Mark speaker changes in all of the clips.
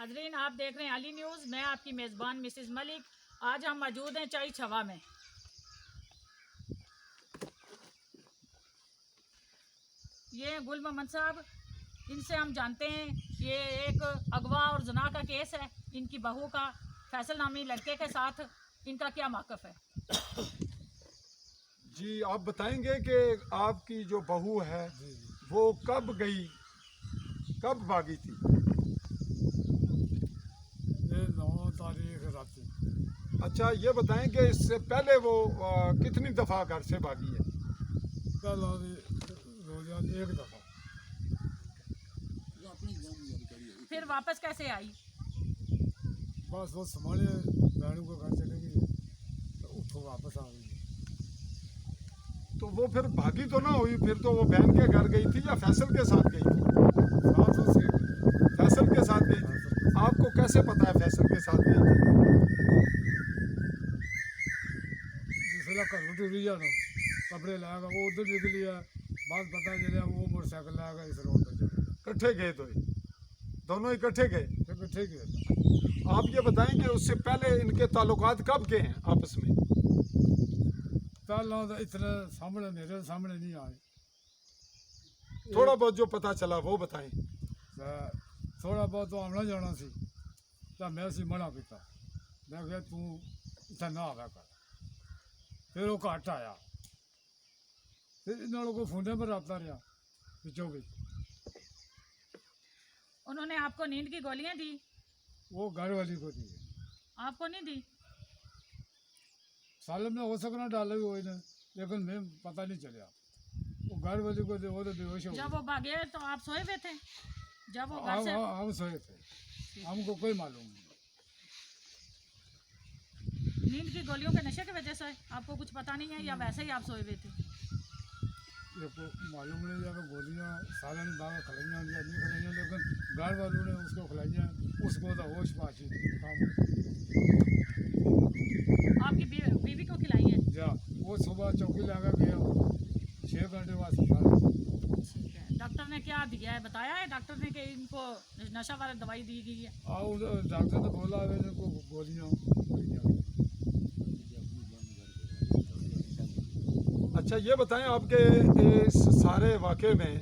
Speaker 1: नाजरीन, आप देख रहे हैं अली न्यूज़। मैं आपकी मेज़बान मिसेस मलिक। आज हम मौजूद हैं चाई छवा में। ये गुल मोहम्मद साहब, इनसे हम जानते हैं ये एक अगवा और जना का केस है। इनकी बहू का फैसल नामी लड़के के साथ इनका क्या मौक़िफ़ है?
Speaker 2: जी, आप बताएंगे कि आपकी जो बहू है वो कब गई, कब भागी थी?
Speaker 3: ये 9 तारीख राती।
Speaker 2: अच्छा, ये बताएं कि इससे पहले वो कितनी दफ़ा घर से भागी है?
Speaker 3: पहला भी रोज़ान एक दफ़ा।
Speaker 1: फिर वापस कैसे आई?
Speaker 3: बस वो संभाले बहनों को घर चले गई तो उठो वापस आ गई।
Speaker 2: तो वो फिर भागी तो ना हुई, फिर तो वो बहन के घर गई थी या फैसल के साथ गई थी?
Speaker 3: साथ उसके
Speaker 2: फैसल के साथ गई थी। आपको कैसे पता है फैसल के साथ गई थी?
Speaker 3: जिसला घर में टूरी जाना कपड़े लाएगा वो उधर निकल लिया। बात पता चलिया वो मोटरसाइकिल लाएगा इस रोड पर चले
Speaker 2: इकट्ठे गए तो दोनों इकट्ठे गए?
Speaker 3: फिर ठीक है।
Speaker 2: आप ये बताएं कि उससे पहले इनके ताल्लुकात कब के हैं आपस में?
Speaker 3: पहला तो इतने सामने मेरे सामने नहीं आए।
Speaker 2: थोड़ा बहुत जो पता चला वो बताएं।
Speaker 3: तो थोड़ा बहुत तो आना जाना सी तो मैं उसी मना किया। मैं कहा तू इतना ना आवा कर। फिर वो घट आया। फिर इन लोगों को फोन पर रहा रहा बिचों बिच।
Speaker 1: उन्होंने आपको नींद की गोलियां दी?
Speaker 3: वो घर वाली को दी।
Speaker 1: आपको नहीं दी?
Speaker 3: साल में हो सकना डाले हुए ने लेकिन मैं पता नहीं चलिया। वो घर वाली को दे वो तो बेहोश हो
Speaker 1: जब वो भागे तो आप सोए हुए थे? जब वो घर से
Speaker 3: हम सोए थे। हमको कोई मालूम नहीं।
Speaker 1: नींद की गोलियों के नशे की वजह से आपको कुछ पता नहीं है या वैसे ही आप सोए हुए थे?
Speaker 3: ये को मालूम नहीं जब गोलियाँ साला ने बागा खिलाइयाँ या नहीं खिलाइयाँ लेकिन घर वालों ने उसको खिलाइयाँ। उसको तो होश पाची
Speaker 1: आपकी बीवी को खिलाई है?
Speaker 3: जा वो सुबह चौकी लगा गया 6 घंटे बाद
Speaker 1: ठीक है। डॉक्टर ने क्या दिया है, बताया है डॉक्टर ने कि इनको नशा वाला दवाई दी गई है?
Speaker 3: आओ डॉक्टर ने बोला है इनको गोलियाँ।
Speaker 2: अच्छा, ये बताएं आपके इस सारे वाक़े में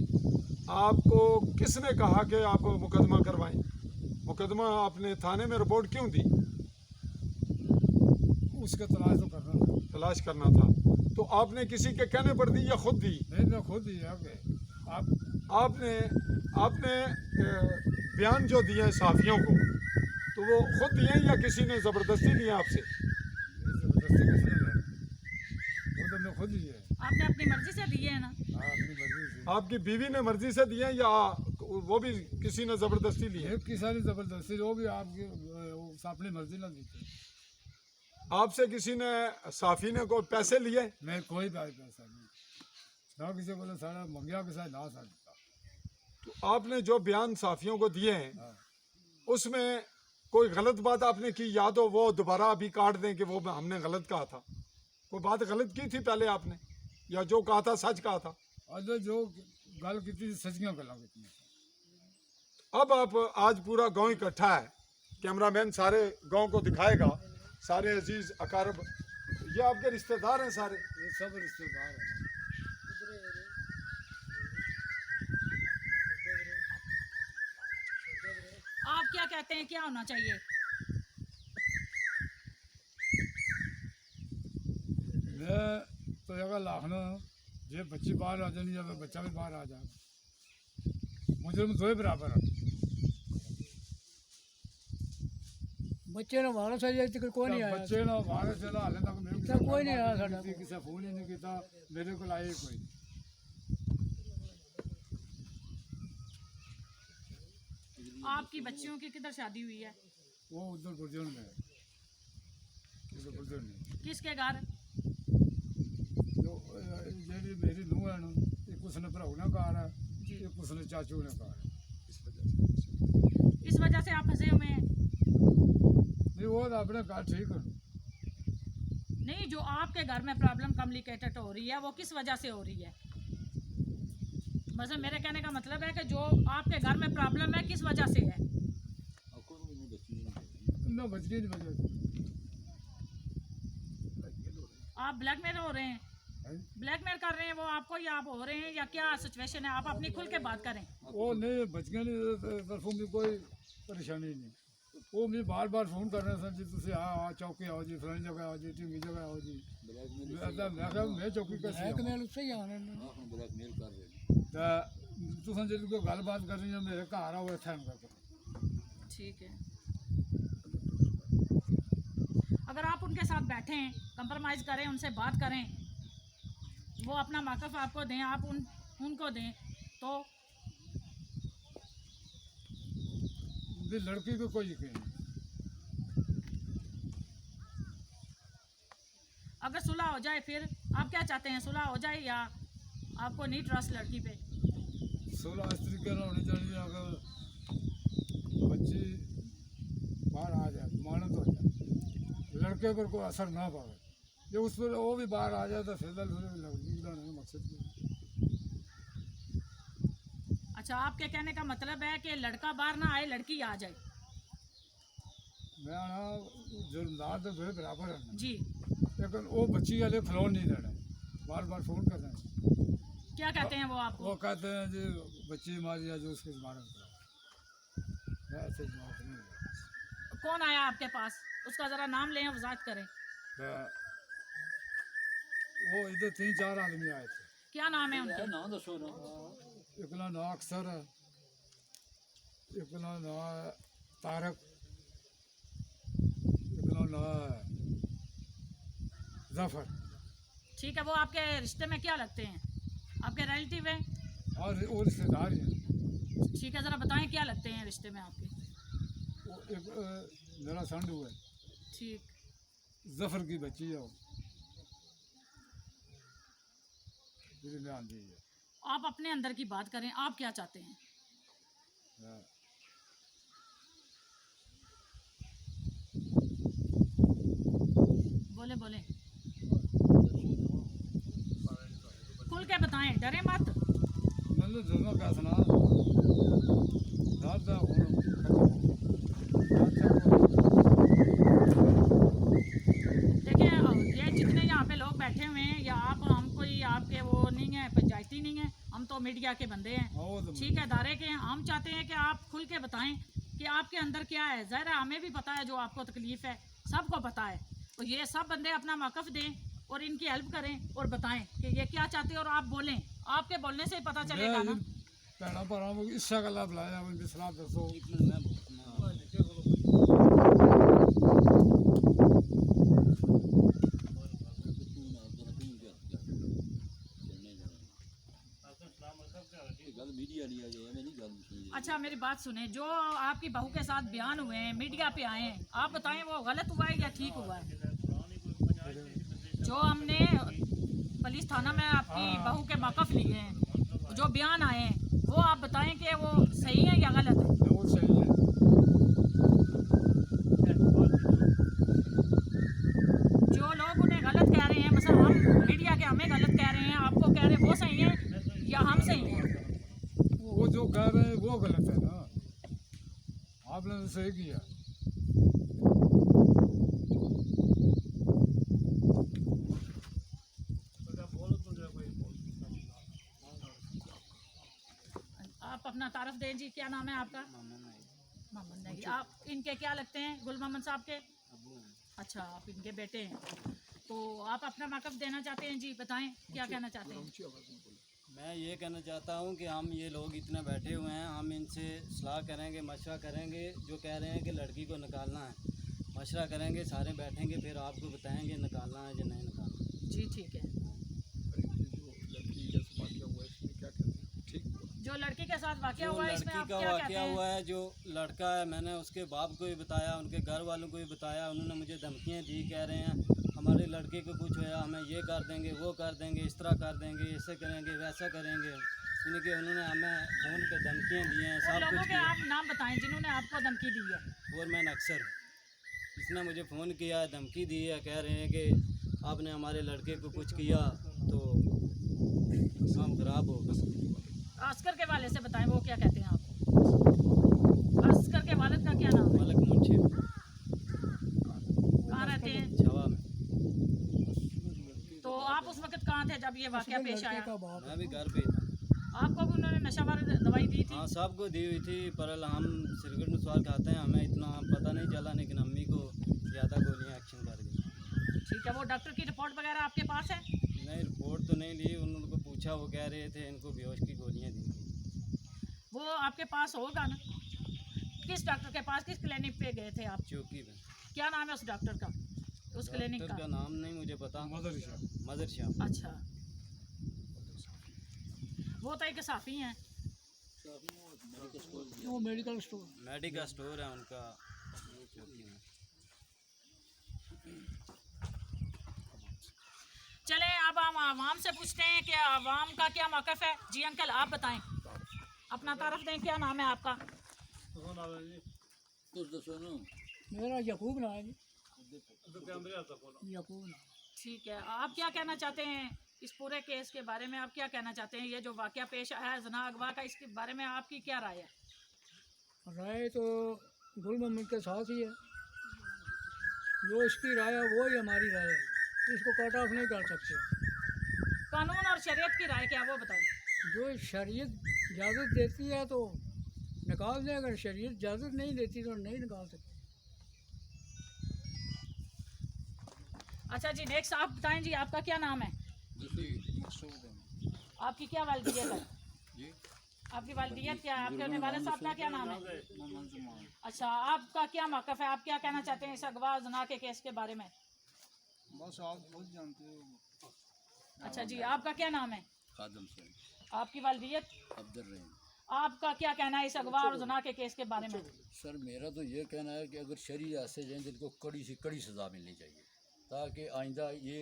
Speaker 2: आपको किसने कहा कि आप मुकदमा करवाएं? मुकदमा आपने थाने में रिपोर्ट क्यों दी?
Speaker 3: उसके तलाश तो करना था।
Speaker 2: तलाश करना था। तो आपने किसी के कहने पर दी या खुद दी?
Speaker 3: नहीं मैं खुद ही है
Speaker 2: आपने बयान जो दिए हैं साफियों को तो वो खुद दिए या किसी ने ज़बरदस्ती दिए आपसे?
Speaker 3: जबरदस्ती किसने लेना? वो तो मैं खुद ही है।
Speaker 1: आपने अपनी मर्जी से दिए हैं ना?
Speaker 3: हाँ अपनी मर्जी से।
Speaker 2: आपकी बीवी ने मर्जी से दिए या वो भी किसी ने ज़बरदस्ती लिए?
Speaker 3: एक किसानी जबरदस्ती वो भी आपकी अपनी मर्जी ना दी थी।
Speaker 2: आपसे किसी ने साफी ने को पैसे लिए?
Speaker 3: मैं कोई पैसा नहीं ना किसी को सारा मंगिया के साथ ना सकता।
Speaker 2: तो आपने जो बयान साफियों को दिए हैं
Speaker 3: हाँ।
Speaker 2: उसमें कोई गलत बात आपने की या तो वो दोबारा अभी काट दें कि वो हमने गलत कहा था? कोई बात गलत की थी पहले आपने या जो कहा था सच कहा था?
Speaker 3: और जो गल की सचियाँ गल की।
Speaker 2: अब आप आज पूरा गांव इकट्ठा है, कैमरामैन सारे गांव को दिखाएगा, सारे अजीज अकारब, ये आपके रिश्तेदार हैं सारे?
Speaker 3: ये सब रिश्तेदार हैं।
Speaker 1: आप क्या कहते हैं क्या होना चाहिए?
Speaker 3: मैं तो अगर लाखना ये बच्ची बाहर आ जानी या बच्चा भी बाहर आ जाए मुझे दो ही बराबर है।
Speaker 4: बच्चे ने मारो सर तक कोई नहीं आया।
Speaker 3: बच्चे ना बाहर चला हाले तक मेरे
Speaker 4: तो कोई नहीं आया साडा कोल।
Speaker 3: किसी फोन ही नहीं किया मेरे को आए कोई।
Speaker 1: आपकी बच्चियों की किधर शादी हुई है?
Speaker 3: वो उधर गुर्जर में है। उधर गुर्जर में
Speaker 1: किसके घर?
Speaker 3: जो ये मेरी नूह है ना एक उसने भराऊ ने कहा है एक उसने चाचू ने कहा है।
Speaker 1: इस वजह से आप फंसे हुए हैं?
Speaker 3: नहीं वो तो अपने घर ठीक है।
Speaker 1: नहीं, जो आपके घर में प्रॉब्लम कॉम्प्लिकेटेड हो रही है वो किस वजह से हो रही है? मतलब मेरे कहने का मतलब है कि जो आपके घर में प्रॉब्लम है किस वजह से है?
Speaker 3: ना बच गई नहीं बचे
Speaker 1: आप ब्लैकमेल हो रहे हैं, ब्लैकमेल कर रहे हैं वो आपको, या आप हो रहे हैं, या क्या सिचुएशन है? आप अपनी खुल के बात करें।
Speaker 3: वो नहीं बच गए नहीं तरफों में कोई परेशानी नहीं। वो मैं बार बार फोन कर रहे हैं जी तुम हाँ चौकी आओ जी फलानी जगह आओ जी टीवी जगह आओ जी मैं चौकी कैसे
Speaker 4: ब्लैकमेल उससे ही आने
Speaker 3: तुम जी कोई गलबात कर रही हो मेरे घर आओ इतना कर।
Speaker 1: ठीक है, अगर आप उनके साथ बैठें, कंप्रोमाइज़ करें, उनसे बात करें, वो अपना मौक़िफ़ आपको दें, आप उनको दें, तो
Speaker 3: भी लड़की को कोई यकीन नहीं।
Speaker 1: अगर सुलह हो जाए फिर आप क्या चाहते हैं? सुलह हो जाए या आपको नहीं ट्रस्ट लड़की पे?
Speaker 3: 16 इस तरीके से होनी चाहिए अगर बच्ची बाहर आ जाए मानत हो जाए लड़के पर कोई असर ना पड़े, जब उस पर वो भी बाहर आ जाए तो फिर लड़की का नहीं मकसद नहीं।
Speaker 1: अच्छा, आपके कहने का मतलब है कि लड़का बाहर ना आए, लड़की आ जाए।
Speaker 3: मैं आना जुर्मदार तो दो बराबर है
Speaker 1: जी,
Speaker 3: लेकिन वो बच्ची वाले खिलौन नहीं देना, बार बार फोन कर रहे हैं।
Speaker 1: क्या कहते हैं वो आपको?
Speaker 3: वो कहते हैं जी बच्ची मारी है जो उसकी जमानत करो। मैं ऐसे जमानत नहीं दूंगा।
Speaker 1: कौन आया आपके पास? उसका ज़रा नाम लें, वजाहत करें।
Speaker 3: वो इधर 3-4 आदमी आए थे।
Speaker 1: क्या नाम है उनके?
Speaker 5: नाम दसो ना।
Speaker 3: एक ना नाम अक्सर है, एक ना नाम तारक, एक ना नाम जफर।
Speaker 1: ठीक है, वो आपके रिश्ते में क्या लगते हैं? आपके रिलेटिव हैं?
Speaker 3: और वो रिश्तेदार हैं।
Speaker 1: ठीक है, ज़रा बताएं क्या लगते हैं रिश्ते में आपके?
Speaker 3: वो एक मेरा संडू है,
Speaker 1: ठीक,
Speaker 3: जफर की बच्ची है वो, मेरी बयान दी है।
Speaker 1: आप अपने अंदर की बात करें, आप क्या चाहते हैं?
Speaker 3: हाँ।
Speaker 1: बोले बोले, खुल के बताएं, डरे मत।
Speaker 3: मैंने दोनों का सुना दादा
Speaker 1: देखिए, ये जितने यहाँ पे लोग बैठे हुए हैं, या आप, हम कोई आपके वो नहीं है, पंचायती नहीं है, हम तो मीडिया के बंदे हैं, ठीक है, दायरे के हैं। हम चाहते हैं कि आप खुल के बताएं कि आपके अंदर क्या है। ज़ाहिर है हमें भी पता है जो आपको तकलीफ़ है, सबको पता है, तो ये सब बंदे अपना मौक़िफ़ दें और इनकी हेल्प करें और बताएं कि ये क्या चाहते हैं, और आप बोलें, आपके बोलने से ही पता चलेगा ना।
Speaker 3: भैन भरावां को इस्सा गल्ला बुलाया उनकी सलाह दसो।
Speaker 1: अच्छा, मेरी बात सुने, जो आपकी बहू के साथ बयान हुए हैं, मीडिया पे आए हैं, आप बताएं वो गलत हुआ है या ठीक हुआ है? जो हमने पुलिस थाना में आपकी बहू के मौक़िफ़ लिए हैं, जो बयान आए हैं, वो आप बताएं कि वो सही है या गलत है?
Speaker 3: वो सही है।
Speaker 1: जो लोग उन्हें गलत कह रहे हैं, मतलब हम मीडिया के हमें गलत कह रहे हैं, आपको कह रहे हैं वो सही है या हम सही हैं?
Speaker 3: वो जो कह रहे हैं वो गलत है ना, आपने तो सही किया।
Speaker 1: आप अपना तारफ दें जी, क्या नाम है आपका? मोहम्मद नगी। आप इनके क्या लगते हैं? गुल मोहम्मद साहब के? अच्छा, आप इनके बेटे हैं, तो आप अपना मौक़िफ़ देना चाहते हैं जी, बताएं क्या कहना चाहते हैं?
Speaker 5: मैं ये कहना चाहता हूँ कि हम ये लोग इतने बैठे हुए हैं, हम इनसे सलाह करेंगे, मशवरा करेंगे। जो कह रहे हैं कि लड़की को निकालना है, मशवरा करेंगे, सारे बैठेंगे, फिर आपको बताएंगे निकालना है या नहीं निकालना।
Speaker 1: जी ठीक है। जो लड़की के साथ वाक़या हुआ है, इसमें आप क्या कहते हैं?
Speaker 5: हुआ है, जो लड़का है, मैंने उसके बाप को भी बताया, उनके घर वालों को भी बताया, उन्होंने मुझे धमकियाँ दी, कह रहे हैं हमारे लड़के को कुछ होया हमें ये कर देंगे, वो कर देंगे, इस तरह कर देंगे, ऐसे करेंगे, वैसा करेंगे। इनके उन्होंने हमें फ़ोन पे धमकियाँ दी हैं, सब
Speaker 1: लोगों
Speaker 5: कुछ
Speaker 1: के
Speaker 5: किया।
Speaker 1: आप नाम बताएं जिन्होंने आपको धमकी दी है।
Speaker 5: फोरमैन अक्सर, इसने मुझे फ़ोन किया, धमकी दी है, कह रहे हैं कि आपने हमारे लड़के को कुछ किया तो काम खराब होगा।
Speaker 1: अस्कर के वाले से बताएं, वो क्या कहते हैं आपको? अस्कर के वालिद का क्या नाम है?
Speaker 5: मलिक मुंशी।
Speaker 1: जब ये वाकया पेश आया?
Speaker 4: का बाप
Speaker 5: मैं भी घर पे था।
Speaker 1: आपको भी उन्होंने नशावर दवाई दी थी?
Speaker 5: हाँ, सबको दी हुई थी, पर हम सिगरेट नुस्वार खाते हैं, हमें इतना पता नहीं चला, लेकिन अम्मी को ज़्यादा गोलियाँ एक्शन कर गई।
Speaker 1: ठीक है, वो डॉक्टर की रिपोर्ट वगैरह आपके पास है?
Speaker 5: नहीं, रिपोर्ट तो नहीं ली, उनको पूछा, वो कह रहे थे इनको बेहोश की गोलियाँ दी थी।
Speaker 1: वो आपके पास होगा ना? किस डॉक्टर के पास, किस क्लिनिक पे गए थे आप?
Speaker 5: चौकी पे।
Speaker 1: क्या नाम है उस डॉक्टर का, उस क्लिनिक
Speaker 5: डॉक्टर
Speaker 1: का?
Speaker 5: का नाम नहीं मुझे पता।
Speaker 3: मदर शाह।
Speaker 5: मदर शाह।
Speaker 1: अच्छा, वो तो एक साफ़ी हैं।
Speaker 4: वो मेडिकल स्टोर
Speaker 5: मेडिकल स्टोर है उनका चौकी में।
Speaker 1: चलें, अब हम आवाम से पूछते हैं कि आवाम का क्या मौक़िफ़ है। जी अंकल, आप बताएं, अपना तारफ़ दें, क्या नाम है आपका?
Speaker 4: मेरा यकूब ना है जी, यकूब ना।
Speaker 1: ठीक है, आप क्या कहना चाहते हैं इस पूरे केस के बारे में? आप क्या कहना चाहते हैं, ये जो वाकया पेश आया है जना अगवा का, इसके बारे में आपकी क्या राय है?
Speaker 4: राय तो गुल मोहम्मद के साथ ही है, जो इसकी राय है वो ही हमारी राय है, इसको कट ऑफ नहीं कर सकते।
Speaker 1: कानून और शरीयत की राय क्या, वो बताएं।
Speaker 4: जो शरीयत इजाज़त देती है तो निकाल दें, अगर शरीयत इजाज़त नहीं देती तो नहीं निकाल सकते।
Speaker 1: अच्छा जी, नेक्स्ट आप बताएं जी, आपका क्या नाम है? आपकी क्या वालदियत है? आपकी वालदियत क्या है? आपके वाले साहब का क्या नाम है? अच्छा, आपका क्या मौक़िफ़ है, आप क्या कहना चाहते हैं इस अगवा जना के केस के बारे में?
Speaker 3: बस आप खुद जानते हो।
Speaker 1: अच्छा जी, आपका क्या नाम है?
Speaker 6: खादम से
Speaker 1: आपकी वालदियत?
Speaker 6: अब्दुल रहीम।
Speaker 1: आपका क्या कहना है इस अगवा और जना के केस के बारे में?
Speaker 6: सर मेरा तो ये कहना है कि अगर शहरी ऐसे जाएँ तो इनको कड़ी से कड़ी सज़ा मिलनी चाहिए, ताकि आइंदा ये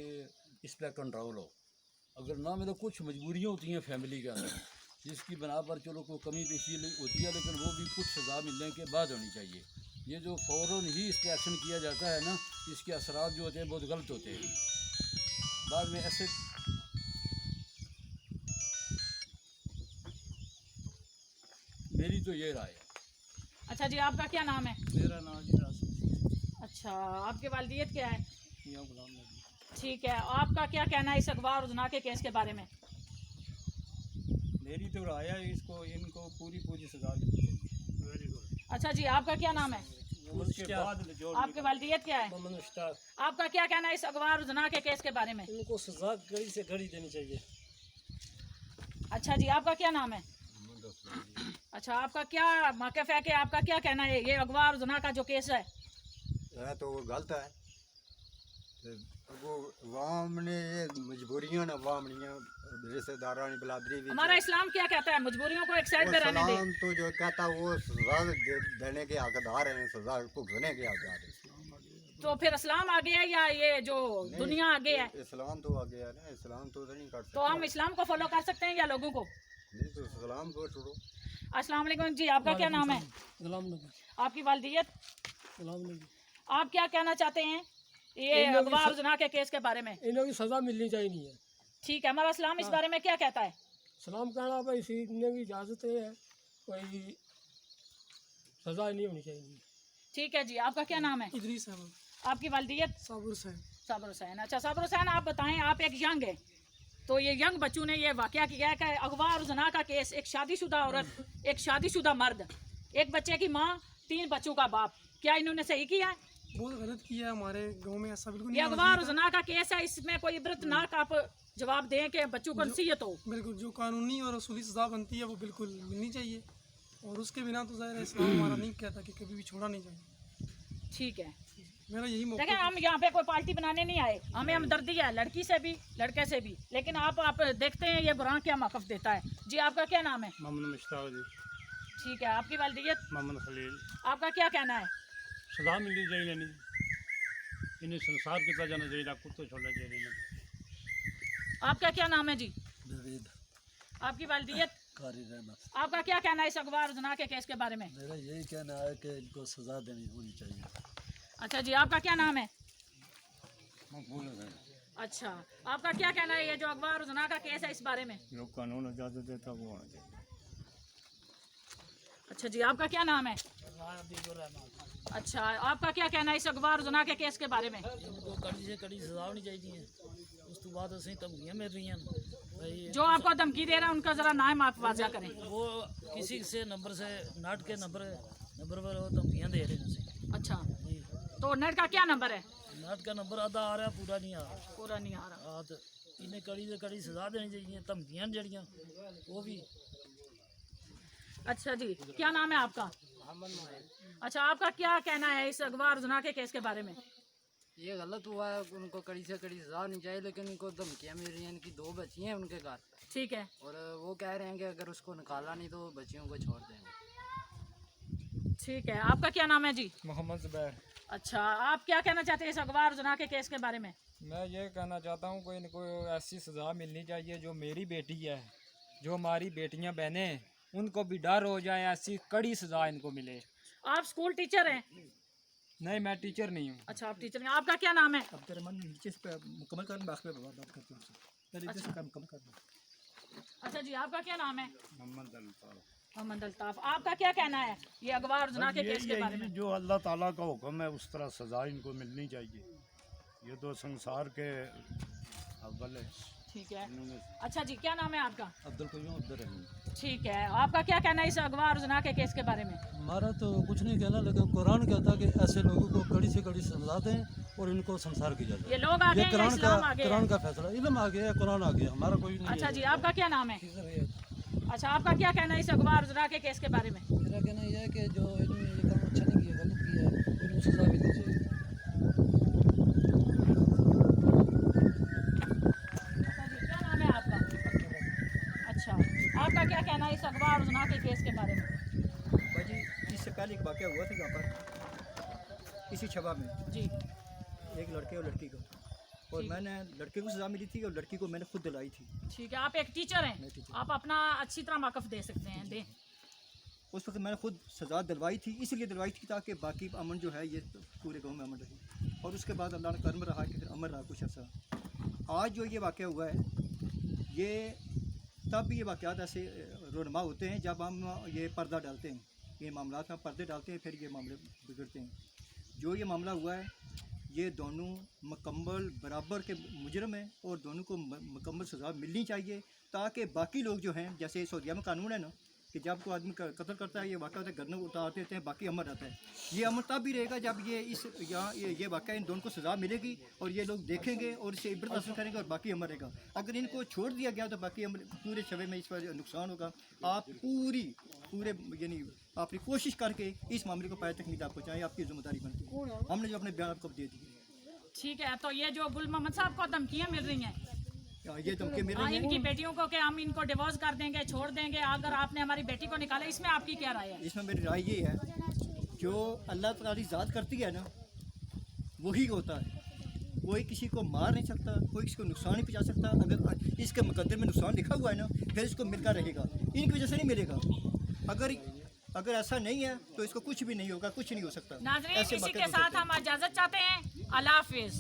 Speaker 6: इस पर कंट्रोल हो। अगर ना मतलब कुछ मजबूरियाँ होती हैं फैमिली के अंदर, जिसकी बना पर चलो कोई कमी पेशी होती है, लेकिन वो भी कुछ सज़ा मिलने के बाद होनी चाहिए। ये जो फ़ौरन ही इस पर एक्शन किया जाता है ना, इसके असरात जो होते हैं बहुत गलत होते हैं। बाद में ऐसे मेरी तो ये राय है।
Speaker 1: अच्छा जी, आपका क्या नाम है?
Speaker 3: मेरा नाम जी राशिद।
Speaker 1: अच्छा, आपकी वालदियत क्या है?
Speaker 3: मियां गुलाम नबी।
Speaker 1: ठीक है, आपका क्या कहना है इस अगवा और जना के केस के बारे में?
Speaker 3: मेरी तो राय है, इसको इनको पूरी पूरी सजा मिलनी चाहिए। Very good.
Speaker 1: अच्छा जी, आपका क्या नाम है?
Speaker 3: उसके बाद जो
Speaker 1: आपकी वालदियत क्या है?
Speaker 7: मोहम्मद मुश्ताक।
Speaker 1: आपका क्या कहना है इस अगवा और जना के केस के बारे में?
Speaker 7: इनको सजा कड़ी से कड़ी देनी चाहिए।
Speaker 1: अच्छा जी, आपका क्या नाम है? अच्छा, आपका क्या मौक़िफ़ है कि आपका क्या कहना है ये अगवा और जना का जो केस है?
Speaker 8: तो वो गलत है। तो वो अवाम ने ये मजबूरियां ना अवाम रिश्तेदारों ने बिलादरी भी
Speaker 1: हमारा इस्लाम क्या कहता है? मजबूरियों को एक साइड पे रहने दे।
Speaker 8: इस्लाम तो जो कहता वो सजा देने के हकदार हैं, सजा भुगतने के हकदार हैं।
Speaker 1: तो फिर इस्लाम आगे है या ये जो दुनिया आगे है?
Speaker 8: इस्लाम तो आगे है ना, इस्लाम तो नहीं कर सकते।
Speaker 1: तो हम इस्लाम को फॉलो कर सकते हैं या लोगों को?
Speaker 8: नहीं तो इस्लाम को छोड़ो।
Speaker 1: अस्सलाम वालेकुम जी, आपका क्या नाम है?
Speaker 4: गुलाम नबी।
Speaker 1: आपकी वालदियत?
Speaker 4: गुलाम नबी।
Speaker 1: आप क्या कहना चाहते हैं ये अगवा और जना के केस के बारे में?
Speaker 7: इन्हों की सजा मिलनी चाहिए।
Speaker 1: ठीक है, हमारा इस्लाम इस बारे में क्या कहता है?
Speaker 7: सलाम कहना भाई सीखने की इजाज़त है, कोई सजा नहीं होनी चाहिए।
Speaker 1: ठीक है जी, आपका क्या नाम है?
Speaker 7: इदरीस अहमद।
Speaker 1: आपकी वालदियत?
Speaker 7: साबुर हुसैन।
Speaker 1: साबर हुसैन। अच्छा साबर हुसैन, आप बताएं, आप एक यंग है, तो ये यंग बच्चों ने ये वाकया किया है कि अगवा और जना का केस, एक शादीशुदा औरत, एक शादीशुदा मर्द, एक बच्चे की माँ, 3 बच्चों का बाप, क्या इन्होंने सही किया है?
Speaker 7: बहुत गलत किया है, हमारे गांव में ऐसा बिल्कुल
Speaker 1: ये अगवा और जना का केस है, इसमें कोई इबरतनाक आप जवाब दें कि बच्चों को नसीहत हो।
Speaker 7: बिल्कुल जो कानूनी और असूली सजा बनती है वो बिल्कुल मिलनी चाहिए, और उसके बिना तो ज़ाहिर है इस्लाम हमारा नहीं कहता कि कभी भी छोड़ा नहीं चाहिए।
Speaker 1: ठीक है,
Speaker 7: मेरा यही मौका
Speaker 1: देखें हम यहाँ पे कोई पार्टी बनाने नहीं आए, हमें हमदर्दी है लड़की से भी लड़के से भी, लेकिन आप देखते हैं ये गुरां क्या मौक़िफ़ देता है। जी आपका क्या नाम है?
Speaker 3: मोहम्मद मुश्ताक जी।
Speaker 1: ठीक है, आपकी वालदियत?
Speaker 3: मोहम्मद खलील।
Speaker 1: आपका क्या कहना है?
Speaker 3: सजा मिलनी चाहिए, नहीं इन्हें संसार कितना जाना चाहिए, कुछ तो छोड़ना चाहिए।
Speaker 1: आपका क्या नाम है जी?
Speaker 6: नवीद
Speaker 1: आपकी वालदियत?
Speaker 6: कारी रहमत।
Speaker 1: आपका क्या कहना है इस अगवा और जना के केस के बारे में?
Speaker 6: मेरा यही कहना है कि इनको सज़ा देनी होनी चाहिए।
Speaker 1: अच्छा जी, आपका क्या नाम है?
Speaker 3: मकबूल है।
Speaker 1: अच्छा, आपका क्या कहना है ये जो अगवा और जना का केस है इस बारे में?
Speaker 3: जो कानून इजाज़त देता वो होना चाहिए।
Speaker 1: अच्छा जी, आपका क्या नाम है? अच्छा, आपका क्या कहना है इस अगवा और जना के केस के बारे में?
Speaker 9: इनको कड़ी से कड़ी सजा होनी चाहिए। उस तो बाद असें धमकियां मिल रही हैं भाई,
Speaker 1: जो आपको धमकी दे रहा है उनका जरा नाम आप वाजा करें।
Speaker 9: वो किसी से नंबर से नाट के नंबर पर वो धमकियां दे रहे हैं उसे।
Speaker 1: अच्छा,
Speaker 9: जी,
Speaker 1: तो नेट का क्या नंबर है?
Speaker 9: नाट का नंबर आधा आ रहा, पूरा नहीं आ रहा।
Speaker 1: पूरा नहीं आ रहा।
Speaker 9: हाँ, तो इन्हें कड़ी से कड़ी सजा देनी चाहिए। धमकियां जड़ियाँ वो भी।
Speaker 1: अच्छा जी, क्या नाम है आपका? अच्छा, आपका क्या कहना है इस अगवा और जना के केस के बारे में?
Speaker 10: ये गलत हुआ है, उनको कड़ी से कड़ी सजा होनी चाहिए, लेकिन इनको धमकियाँ मिल रही हैं। इनकी 2 बच्ची हैं उनके घर,
Speaker 1: ठीक है,
Speaker 10: और वो कह रहे हैं कि अगर उसको निकाला नहीं तो बच्चियों को छोड़ देंगे।
Speaker 1: ठीक है। आपका क्या नाम है जी?
Speaker 11: मोहम्मद जुबैर।
Speaker 1: अच्छा, आप क्या कहना चाहते हैं इस अगवा और जना के केस के बारे में?
Speaker 11: मैं ये कहना चाहता हूँ कोई इनको ऐसी सज़ा मिलनी चाहिए जो मेरी बेटी है, जो हमारी बेटियाँ बहनें हैं, उनको भी डर हो जाए, ऐसी कड़ी सज़ा इनको मिले।
Speaker 1: आप स्कूल टीचर हैं?
Speaker 11: नहीं, मैं टीचर नहीं हूँ।
Speaker 1: अच्छा, आप टीचर हैं। आपका क्या नाम है?
Speaker 3: मुकम्मल कर बात करते हैं।
Speaker 1: अच्छा जी, आपका क्या नाम है?
Speaker 3: मोहम्मद अल्ताफ।
Speaker 1: मोहम्मद अल्ताफ। आपका क्या कहना है ये अगवा और जना के केस के बारे में?
Speaker 3: जो अल्लाह ताला का हुक्म है उस तरह सज़ा इनको मिलनी चाहिए। ये तो संसार के अव्वल है।
Speaker 1: ठीक है। अच्छा जी, क्या नाम है आपका?
Speaker 6: अब्दुल कयूम अब्दुल रहीम।
Speaker 1: ठीक है। आपका क्या कहना है इस अगवा और जना के केस के बारे में?
Speaker 5: हमारा तो कुछ नहीं कहना, लेकिन कुरान कहता है कि ऐसे लोगों को कड़ी से कड़ी सजा दें और इनको संसार की जाए।
Speaker 1: ये लोग आ गए हैं या इस्लाम आ गए हैं?
Speaker 5: कुरान का फैसला, इल्म आ गया, कुरान आ गया, हमारा कोई नहीं।
Speaker 1: अच्छा जी, आपका क्या नाम है? अच्छा, आपका क्या कहना है इस अगवा और जना के केस के बारे में?
Speaker 10: मेरा कहना यह है कि जो इन्होंने ये काम अच्छा नहीं किया, गलत किया है, इनको सजा मिलनी चाहिए।
Speaker 1: क्या नाम है आपका? अच्छा, आपका क्या कहना है इस अगवा और जना के केस के बारे में?
Speaker 8: भाजी इससे पहले एक वाक़या हुआ था यहाँ पर इसी छबा में,
Speaker 1: जी,
Speaker 8: एक लड़के और लड़की को, और मैंने लड़के को सज़ा मिली थी और लड़की को मैंने खुद दिलाई थी।
Speaker 1: ठीक है। आप एक टीचर हैं,
Speaker 8: मैं टीचर।
Speaker 1: आप अपना अच्छी तरह वाकफ दे सकते हैं, दें।
Speaker 8: उस वक्त मैंने खुद सज़ा दिलवाई थी, इसलिए दिलवाई थी ताकि बाकी अमन जो है ये पूरे गांव में अमन रहे, और उसके बाद अल्लाह ने कर्म रहा कि फिर अमन रहा कुछ ऐसा। आज जो ये वाक़या हुआ है, ये तब ये वाक़यात ऐसे रोनमा होते हैं जब हम ये पर्दा डालते हैं, ये मामला में पर्दे डालते हैं, फिर ये मामले बिगड़ते हैं। जो ये मामला हुआ है, ये दोनों मुकम्मल बराबर के मुजरम हैं और दोनों को मुकम्मल सज़ा मिलनी चाहिए, ताकि बाकी लोग जो हैं, जैसे सऊदीया में कानून है ना कि जब कोई आदमी कत्ल करता है, ये वाक़या होता है, गर्दन उतार देते हैं, बाकी अमर रहता है। ये अमर तब भी रहेगा जब ये इस यहाँ ये वाक़या इन दोनों को सज़ा मिलेगी और ये लोग देखेंगे और इससे इब्रत हासिल करेंगे और बाकी अमर रहेगा। अगर इनको छोड़ दिया गया तो बाकी अमर पूरे शबे में इस पर नुकसान होगा। आप पूरे यानी अपनी कोशिश करके इस मामले को पाए तक नहीं पहुँचाएँ, आपकी जिम्मेदारी बनती है। हमने जो अपने बयान आपको दे दिए।
Speaker 1: ठीक है। तो ये जो गुल मोहम्मद साहब को धमकियाँ मिल रही हैं,
Speaker 8: ये धमकी मिल रही
Speaker 1: इनकी
Speaker 8: है
Speaker 1: बेटियों को कि हम इनको डिवोर्स कर देंगे, छोड़ देंगे अगर आपने हमारी बेटी को निकाला, इसमें आपकी क्या राय है?
Speaker 8: इसमें मेरी राय ये है, जो अल्लाह ताला की ज़ात करती है ना वही होता है। कोई किसी को मार नहीं सकता, कोई किसी को नुकसान नहीं पहुंचा सकता। अगर इसके मुकद्दर में नुकसान लिखा हुआ है ना, फिर इसको मिलकर रहेगा, इनकी वजह से नहीं मिलेगा। अगर ऐसा नहीं है तो इसको कुछ भी नहीं होगा, कुछ नहीं हो सकता।
Speaker 1: नाज़रीन,
Speaker 8: ऐसे
Speaker 1: इसी
Speaker 8: वाक़या
Speaker 1: के
Speaker 8: हो
Speaker 1: साथ
Speaker 8: सकते हैं।
Speaker 1: हम इजाज़त चाहते हैं। अल्लाह हाफिज़।